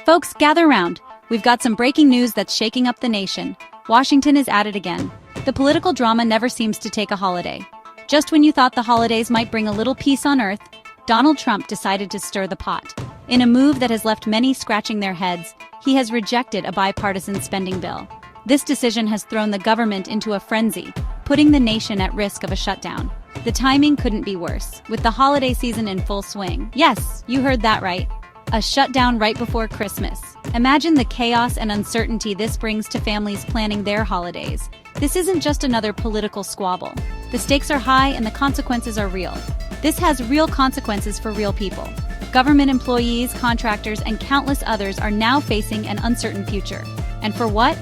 Folks, gather round. We've got some breaking news that's shaking up the nation. Washington is at it again. The political drama never seems to take a holiday. Just when you thought the holidays might bring a little peace on earth, Donald Trump decided to stir the pot. In a move that has left many scratching their heads, he has rejected a bipartisan spending bill. This decision has thrown the government into a frenzy, putting the nation at risk of a shutdown. The timing couldn't be worse, with the holiday season in full swing. Yes, you heard that right. A shutdown right before Christmas. Imagine the chaos and uncertainty this brings to families planning their holidays. This isn't just another political squabble. The stakes are high and the consequences are real. This has real consequences for real people. Government employees, contractors, and countless others are now facing an uncertain future. And for what?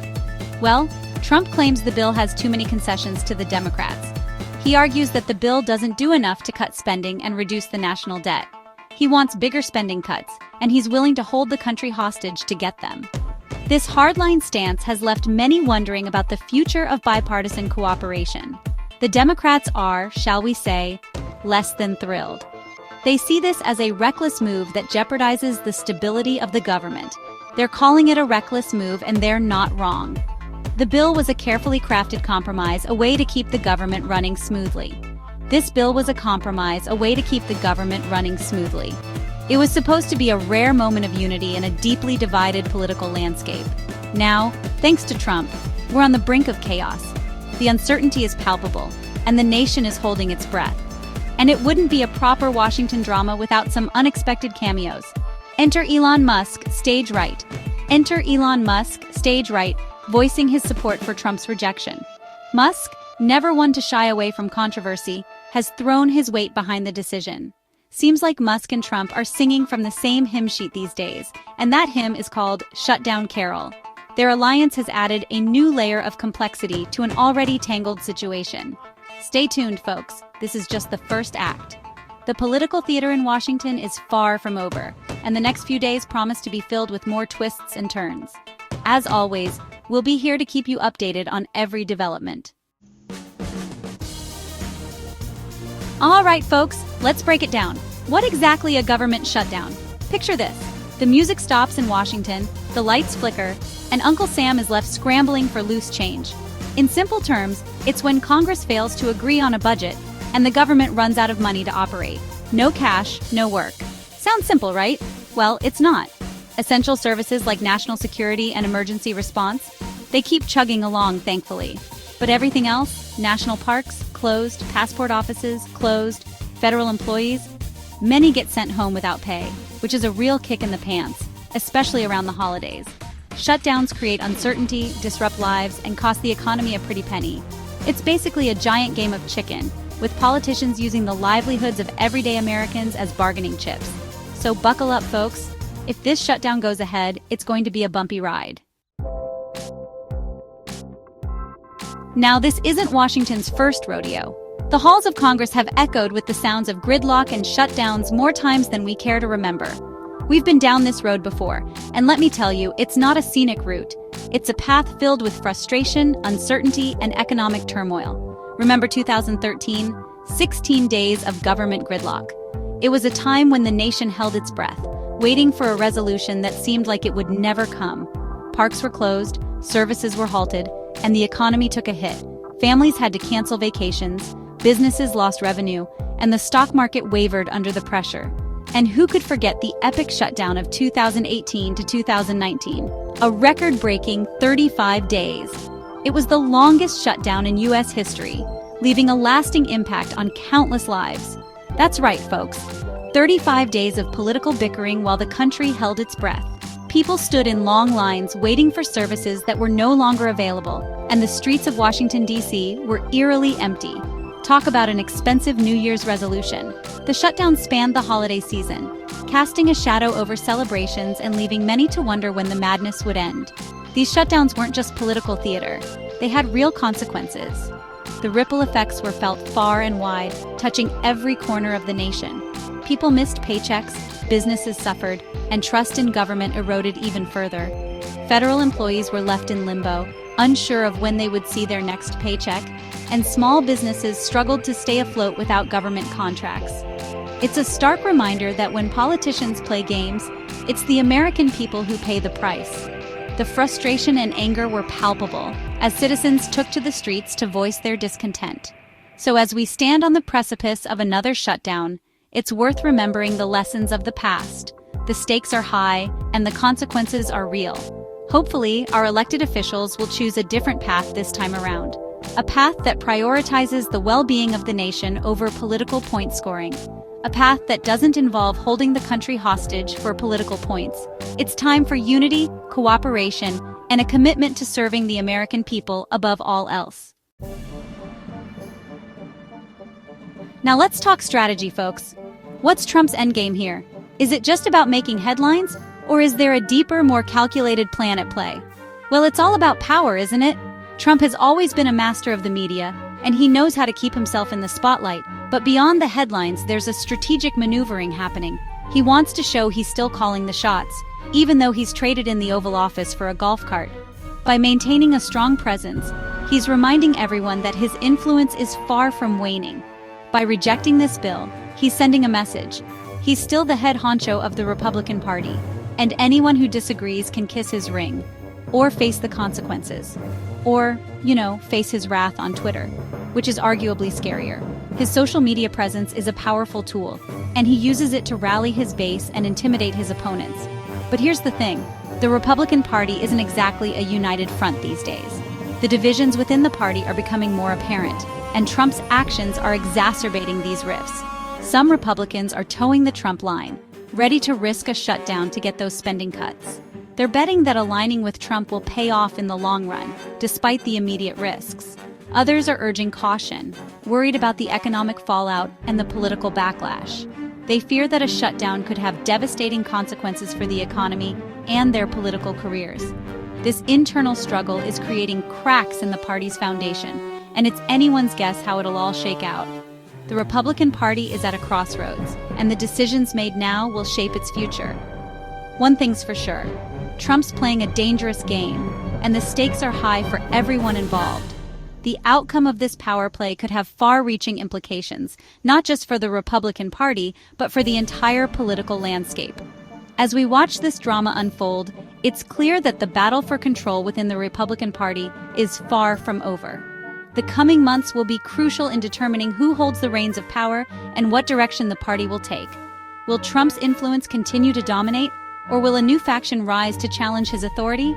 Well, Trump claims the bill has too many concessions to the Democrats. He argues that the bill doesn't do enough to cut spending and reduce the national debt. He wants bigger spending cuts, and he's willing to hold the country hostage to get them. This hardline stance has left many wondering about the future of bipartisan cooperation. The Democrats are, shall we say, less than thrilled. They see this as a reckless move that jeopardizes the stability of the government. They're calling it a reckless move, and they're not wrong. The bill was a carefully crafted compromise, a way to keep the government running smoothly. This bill was a compromise, a way to keep the government running smoothly. It was supposed to be a rare moment of unity in a deeply divided political landscape. Now, thanks to Trump, we're on the brink of chaos. The uncertainty is palpable, and the nation is holding its breath. And it wouldn't be a proper Washington drama without some unexpected cameos. Enter Elon Musk, stage right. Enter Elon Musk, stage right, voicing his support for Trump's rejection. Musk, never one to shy away from controversy, has thrown his weight behind the decision. Seems like Musk and Trump are singing from the same hymn sheet these days, and that hymn is called Shutdown Carol. Their alliance has added a new layer of complexity to an already tangled situation. Stay tuned, folks. This is just the first act. The political theater in Washington is far from over, and the next few days promise to be filled with more twists and turns. As always, we'll be here to keep you updated on every development. All right, folks, let's break it down. What exactly a government shutdown? Picture this. The music stops in Washington, the lights flicker, and Uncle Sam is left scrambling for loose change. In simple terms, it's when Congress fails to agree on a budget and the government runs out of money to operate. No cash, no work. Sounds simple, right? Well, it's not. Essential services like national security and emergency response, they keep chugging along, thankfully. But everything else, national parks, closed, passport offices, closed, federal employees, many get sent home without pay, which is a real kick in the pants, especially around the holidays. Shutdowns create uncertainty, disrupt lives, and cost the economy a pretty penny. It's basically a giant game of chicken, with politicians using the livelihoods of everyday Americans as bargaining chips. So buckle up, folks. If this shutdown goes ahead, it's going to be a bumpy ride. Now, this isn't Washington's first rodeo. The halls of Congress have echoed with the sounds of gridlock and shutdowns more times than we care to remember. We've been down this road before, and let me tell you, it's not a scenic route. It's a path filled with frustration, uncertainty, and economic turmoil. Remember 2013? 16 days of government gridlock. It was a time when the nation held its breath, waiting for a resolution that seemed like it would never come. Parks were closed, services were halted, and the economy took a hit. Families had to cancel vacations, businesses lost revenue, and the stock market wavered under the pressure. And who could forget the epic shutdown of 2018 to 2019? A record-breaking 35 days. It was the longest shutdown in U.S. history, leaving a lasting impact on countless lives. That's right, folks. 35 days of political bickering while the country held its breath. People stood in long lines waiting for services that were no longer available, and the streets of Washington, D.C. were eerily empty. Talk about an expensive New Year's resolution. The shutdown spanned the holiday season, casting a shadow over celebrations and leaving many to wonder when the madness would end. These shutdowns weren't just political theater. They had real consequences. The ripple effects were felt far and wide, touching every corner of the nation. People missed paychecks, businesses suffered, and trust in government eroded even further. Federal employees were left in limbo, unsure of when they would see their next paycheck, and small businesses struggled to stay afloat without government contracts. It's a stark reminder that when politicians play games, It's the American people who pay the price. The frustration and anger were palpable as citizens took to the streets to voice their discontent. So as we stand on the precipice of another shutdown, it's worth remembering the lessons of the past. The stakes are high, and the consequences are real. Hopefully, our elected officials will choose a different path this time around. A path that prioritizes the well-being of the nation over political point scoring. A path that doesn't involve holding the country hostage for political points. It's time for unity, cooperation, and a commitment to serving the American people above all else. Now let's talk strategy, folks. What's Trump's endgame here? Is it just about making headlines, or is there a deeper, more calculated plan at play? Well, it's all about power, isn't it? Trump has always been a master of the media, and he knows how to keep himself in the spotlight. But beyond the headlines, there's a strategic maneuvering happening. He wants to show he's still calling the shots, even though he's traded in the Oval Office for a golf cart. By maintaining a strong presence, he's reminding everyone that his influence is far from waning. By rejecting this bill, he's sending a message. He's still the head honcho of the Republican Party, and anyone who disagrees can kiss his ring, or face the consequences, or, face his wrath on Twitter, which is arguably scarier. His social media presence is a powerful tool, and he uses it to rally his base and intimidate his opponents. But here's the thing, the Republican Party isn't exactly a united front these days. The divisions within the party are becoming more apparent, and Trump's actions are exacerbating these rifts. Some Republicans are towing the Trump line, ready to risk a shutdown to get those spending cuts. They're betting that aligning with Trump will pay off in the long run, despite the immediate risks. Others are urging caution, worried about the economic fallout and the political backlash. They fear that a shutdown could have devastating consequences for the economy and their political careers. This internal struggle is creating cracks in the party's foundation, and it's anyone's guess how it'll all shake out. The Republican Party is at a crossroads, and the decisions made now will shape its future. One thing's for sure, Trump's playing a dangerous game, and the stakes are high for everyone involved. The outcome of this power play could have far-reaching implications, not just for the Republican Party, but for the entire political landscape. As we watch this drama unfold, it's clear that the battle for control within the Republican Party is far from over. The coming months will be crucial in determining who holds the reins of power and what direction the party will take. Will Trump's influence continue to dominate, or will a new faction rise to challenge his authority?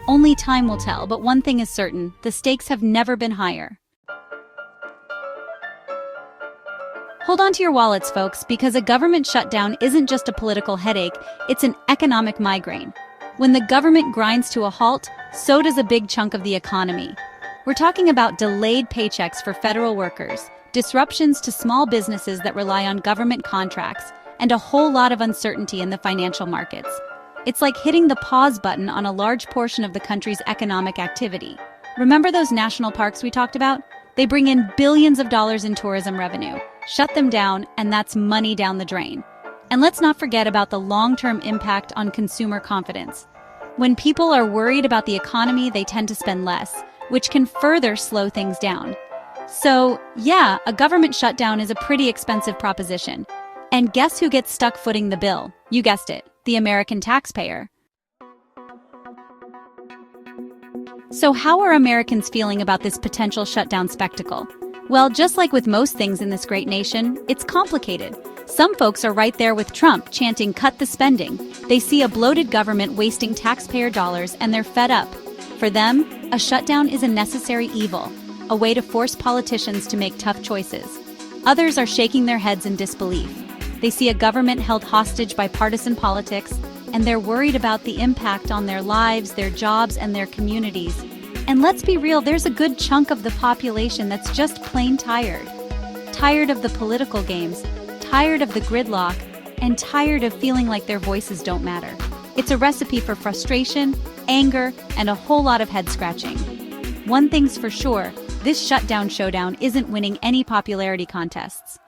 Only time will tell, but one thing is certain, the stakes have never been higher. Hold on to your wallets, folks, because a government shutdown isn't just a political headache, it's an economic migraine. When the government grinds to a halt, so does a big chunk of the economy. We're talking about delayed paychecks for federal workers, disruptions to small businesses that rely on government contracts, and a whole lot of uncertainty in the financial markets. It's like hitting the pause button on a large portion of the country's economic activity. Remember those national parks we talked about? They bring in billions of dollars in tourism revenue. Shut them down, and that's money down the drain. And let's not forget about the long-term impact on consumer confidence. When people are worried about the economy, they tend to spend less, which can further slow things down. So, yeah, a government shutdown is a pretty expensive proposition. And guess who gets stuck footing the bill? You guessed it, the American taxpayer. So how are Americans feeling about this potential shutdown spectacle? Well, just like with most things in this great nation, it's complicated. Some folks are right there with Trump, chanting, "Cut the spending." They see a bloated government wasting taxpayer dollars and they're fed up. For them, a shutdown is a necessary evil, a way to force politicians to make tough choices. Others are shaking their heads in disbelief. They see a government held hostage by partisan politics, and they're worried about the impact on their lives, their jobs, and their communities. And let's be real, there's a good chunk of the population that's just plain tired. Tired of the political games, tired of the gridlock, and tired of feeling like their voices don't matter. It's a recipe for frustration, anger, and a whole lot of head-scratching. One thing's for sure, this shutdown showdown isn't winning any popularity contests.